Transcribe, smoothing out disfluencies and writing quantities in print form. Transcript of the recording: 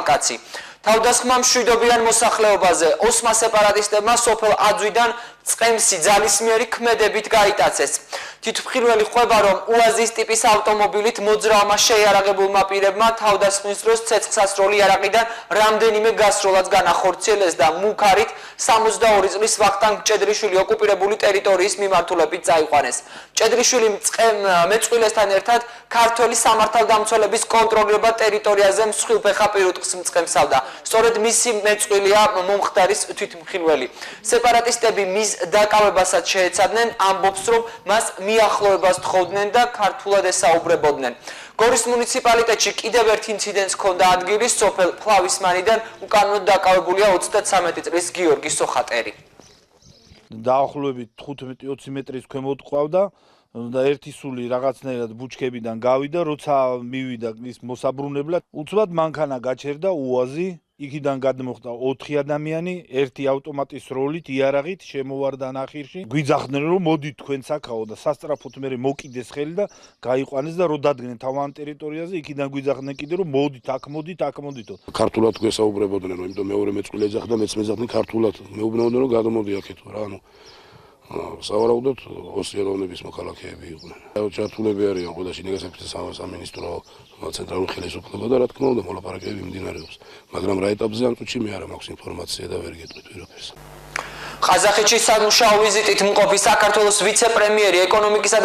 ახალკაცი. თავდასხმა მშვიდობიან მოსახლეობაზე ოსმა სეპარატისტებმა სოფელ აძვიდან წყემსი ძალისმიერი ქმედებით გაიტაცეს. თვითმხილველი ხვება, რომ უაზის ტიპის ავტომობილით მოძრაობა შეიარაღებულმა პირებმა თავდასხმის დროს ცეცხლსასროლი იარაღიდან რამდენიმე გასროლაც განახორციელეს და მუქარით 62 წლის ვახტანგ მჭედრიშვილი ოკუპირებული ტერიტორიის მიმართულებით წაიყვანეს. მჭედრიშვილი მეწყვილესთან ერთად ქართველი სამართალდამცველების კონტროლირება ტერიტორიაზე მსხვილფეხა პირუტყს მწყემსავდა. სწორედ მისი მეწყვილია მომხდარის თვითმხილველი. სეპარატისტები მის დაკავებასაც შეეცადნენ, ამბობს, რომ მას მიახლოებას თხოვდნენ და ქართულად ესაუბრებოდნენ. გორის მუნიციპალიტეტში კიდევ ერთ ინციდენტს ჰქონდა ადგილი, სოფელ ფლავისმანიდან უკანონოდ დაკავებულია 33 წლის გიორგი სოხატერი. დაახლოებით 15-20 მეტრის ქვემოთ ყავდა და ერთი სული რაღაცნაირად ბუჩქებიდან გავიდა, როცა მივიდა ის მოსაბრუნებლად, უცბად მანქანა გაჩერდა უაზი, იქიდან გადმოხდა 4 ადამიანი, ერთი ავტომატის როლით, იარაღით შემოვარდა ნახირში. გვიძახდნენ, რომ მოდით თქვენ საქაო და სასწრაფოდ მე მოკიდეს ხელი და გაიყვანეს და რო დადგნენ თავან ტერიტორიაზე, იქიდან გვიძახდნენ კიდე რომ მოდით, აქ მოდითო. ქართულად გვესაუბრებოდნენ, რომ იმიტომ მეორე მეწყვილე ეძახდა, მეც მეძახდნენ ქართულად. მეუბნეოდნენ, რომ გადამოდი აქეთო რა, სავარაუდოდ ოსიეროვნების მოქალაქეები იყვნენ. ჩართულები არიან ყველა შინაგანსაკუთრებათა სამინისტრო ცენტრალური ხელისუფლება და რა თქმა უნდა მოლაპარაკებები მიმდინარეობს. მაგრამ რა ეტაპზე ამ წუთში მე არ მაქვს ინფორმაცია და ვერ გეტყვით ვერაფერს. ყაზახეთში სამუშაო ვიზიტით მყოფი საქართველოს ვიცე-პრემიერი ეკონომიკისა და